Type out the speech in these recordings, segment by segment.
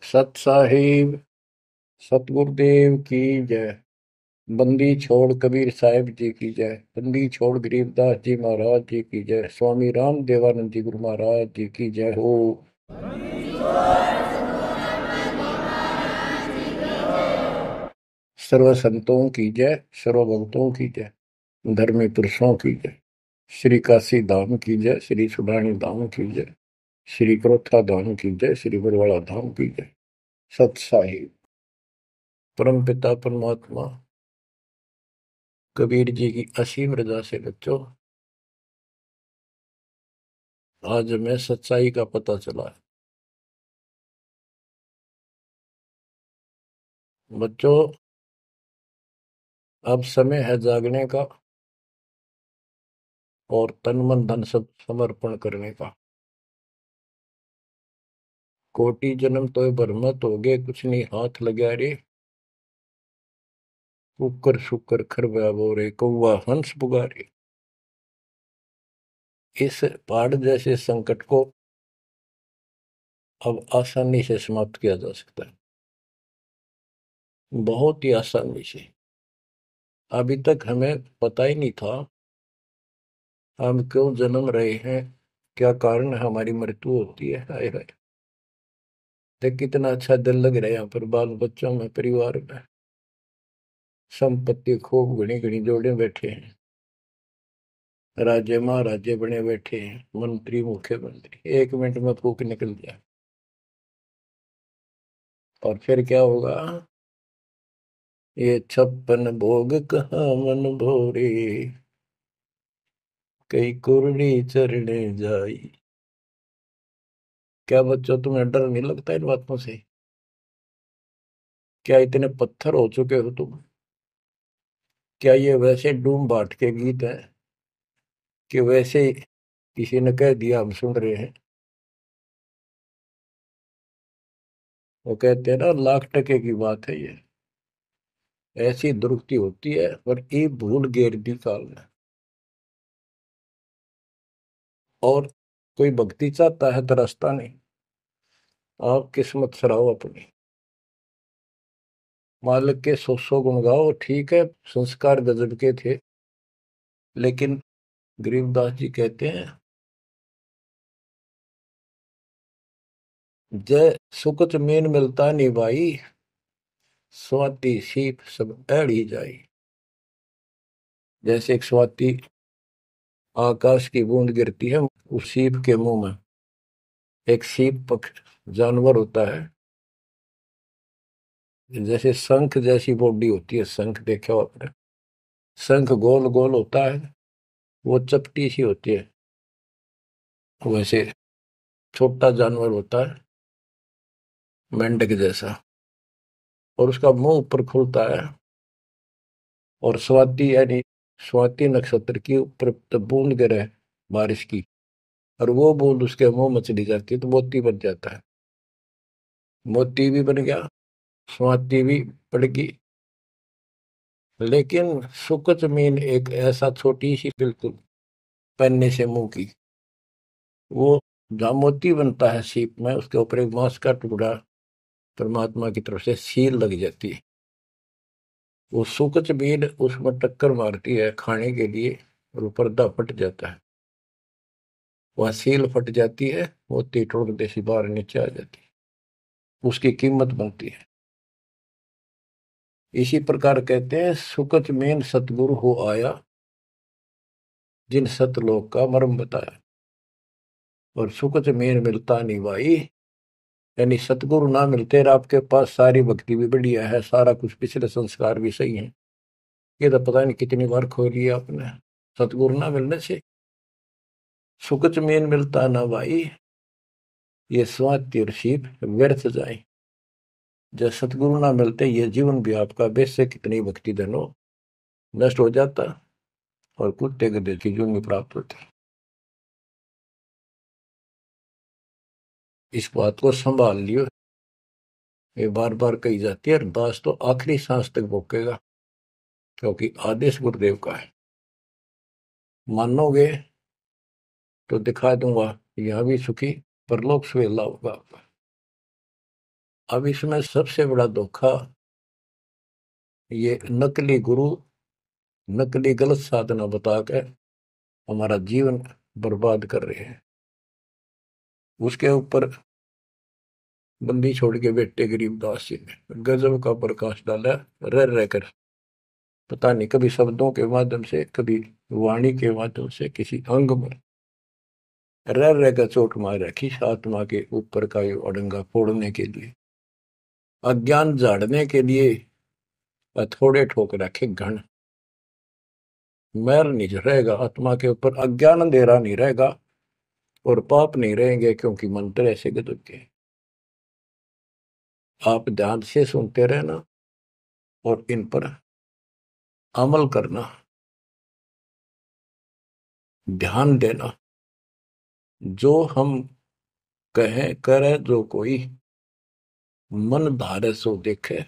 सत साहिब सतगुरुदेव की जय। बंदी छोड़ कबीर साहिब जी की जय। बंदी छोड़ गरीबदास जी महाराज जी की जय। स्वामी राम देवानंद जी गुरु महाराज जी की जय हो। सर्व संतों की जय, सर्व भक्तों की जय, धर्मी पुरुषों की जय। श्री काशी धाम की जय, श्री सुडानी धाम की जय, श्री क्रोथा धाम की जय, श्री बरवाड़ा धाम की जय। सत साहिब परम पिता परमात्मा कबीर जी की असीम रजा से बच्चों, आज हमें सच्चाई का पता चला है। बच्चों, अब समय है जागने का और तन मन धन सब समर्पण करने का। कोटि जन्म तो भरमत हो गए, कुछ नहीं हाथ लगा रे। कुकर शुकर खरबा बोरे, कौवा हंस पुगारे। इस पहाड़ जैसे संकट को अब आसानी से समाप्त किया जा सकता है, बहुत ही आसानी से। अभी तक हमें पता ही नहीं था हम क्यों जन्म रहे हैं, क्या कारण है हमारी मृत्यु होती है। हाय हाय, देख कितना अच्छा दिल लग रहा है यहाँ पर, बाल बच्चों में, परिवार में। संपत्ति खूब घनी घनी जोड़े बैठे हैं, राज्य महाराजे बने बैठे हैं, मंत्री मुख्यमंत्री, 1 मिनट में फूक निकल जाए। और फिर क्या होगा? ये 56 भोग कहाँ मन भोरे, कई कुर्नी चरणे जाई। क्या बच्चों, तुम्हें डर नहीं लगता इन बातों से? क्या इतने पत्थर हो चुके हो तुम? क्या ये वैसे डूम बाट के गीत है कि वैसे ही किसी ने कह दिया हम सुन रहे हैं? वो कहते हैं ना, लाख टके की बात है ये। ऐसी दुरुक्ति होती है, पर ये भूल गेर दी काल ने। और कोई भक्ति चाहता है तो रास्ता नहीं। आप किस्मत सराहो अपनी, मालिक के 100 गुण गाओ। ठीक है, संस्कार गजब के थे, लेकिन गरीबदास जी कहते हैं, जय सुकच मीन मिलता नहीं भाई, स्वाति सीप सब ऐड़ी जाई। जैसे एक स्वाति आकाश की बूंद गिरती है उस सीप के मुंह में। एक सीप पक्ष जानवर होता है, जैसे शंख जैसी बॉडी होती है। शंख देखा हो आपने? शंख गोल गोल होता है, वो चपटी सी होती है। वैसे छोटा जानवर होता है, मेंढक जैसा, और उसका मुंह ऊपर खुलता है। और स्वाति यानी स्वाति नक्षत्र की ऊपर बूंद गिरे बारिश की, और वो बूंद उसके मुंह में चली जाती है तो मोती बन जाता है। मोती भी बन गया, स्वाति भी पड़ गई। लेकिन सुकच मीन एक ऐसा छोटी सी, बिल्कुल पन्ने से मुंह की, वो जहाँ मोती बनता है सीप में, उसके ऊपर एक बांस का टुकड़ा परमात्मा की तरफ से सील लग जाती है। वो सुकच मीन उसमें टक्कर मारती है खाने के लिए, और वो पर्दा फट जाता है। वह सील फट जाती है, मोती टुकड़े से बाहर नीचे आ जाती है, उसकी कीमत बनती है। इसी प्रकार कहते हैं, सुकच मीन सतगुरु हो आया, जिन सतलोक का मर्म बताया। और सुकच मीन मिलता नहीं भाई, यानी सतगुरु ना मिलते और आपके पास सारी भक्ति भी बढ़िया है, सारा कुछ पिछले संस्कार भी सही है, ये तो पता नहीं कितनी बार खो लिया आपने। सतगुरु ना मिलने से सुकच मीन मिलता ना भाई, ये स्वाति और सीप व्यर्थ जाए। जब सतगुरु ना मिलते, ये जीवन भी आपका बेशक कितनी भक्ति धन हो, नष्ट हो जाता, और कुत्ते गधे की जून में प्राप्त होती। इस बात को संभाल लियो, ये बार बार कही जाती है, और दास तो आखिरी सांस तक भोगेगा, क्योंकि आदेश गुरुदेव का है। मानोगे तो दिखा दूंगा, यहां भी सुखी, परलोक सुहेला होगा। अब इसमें सबसे बड़ा धोखा ये नकली गुरु, नकली गलत साधना बता के हमारा जीवन बर्बाद कर रहे हैं। उसके ऊपर बंदी छोड़ के बेटे गरीबदास जी ने गजब का प्रकाश डाला, रह रहकर। पता नहीं कभी शब्दों के माध्यम से, कभी वाणी के माध्यम से, किसी अंग में रह रहकर चोट मार रखी आत्मा के ऊपर का ये अड़ंगा फोड़ने के लिए, अज्ञान झाड़ने के लिए। थोड़े ठोक रखे घन, मैल नहीं रहेगा आत्मा के ऊपर, अज्ञान अंधेरा नहीं रहेगा और पाप नहीं रहेंगे, क्योंकि मंत्र ऐसे गजब के। आप ध्यान से सुनते रहना और इन पर अमल करना, ध्यान देना। जो हम कहें करे जो कोई, मन धारे सो देखे,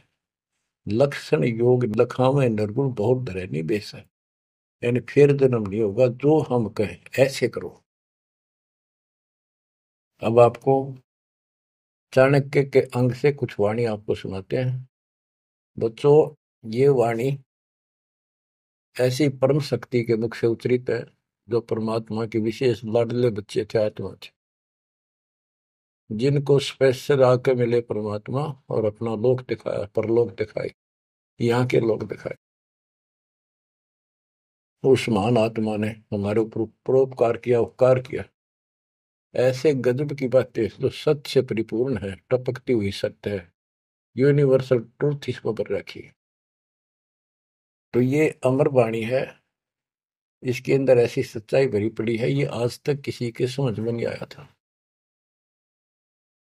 लक्षण योग लखावे निर्गुण बहुत धरे नहीं बेस है। यानी फिर जन्म नहीं होगा, जो हम कहें ऐसे करो। अब आपको चाणक्य के अंग से कुछ वाणी आपको सुनाते हैं। बच्चों, ये वाणी ऐसी परम शक्ति के मुख से उच्चरित है, जो परमात्मा के विशेष लाडले बच्चे थे, आत्मा थे, जिनको स्पेशल आके मिले परमात्मा और अपना लोक दिखाया, परलोक दिखाई, यहाँ के लोग दिखाए। उस महान आत्मा ने हमारे ऊपर परोपकार किया, उपकार किया। ऐसे गजब की बातें जो सत्य से परिपूर्ण है, टपकती हुई सत्य है, यूनिवर्सल ट्रूथ इसको पर रखी। तो ये अमर वाणी है, इसके अंदर ऐसी सच्चाई भरी पड़ी है, ये आज तक किसी के समझ में नहीं आया था।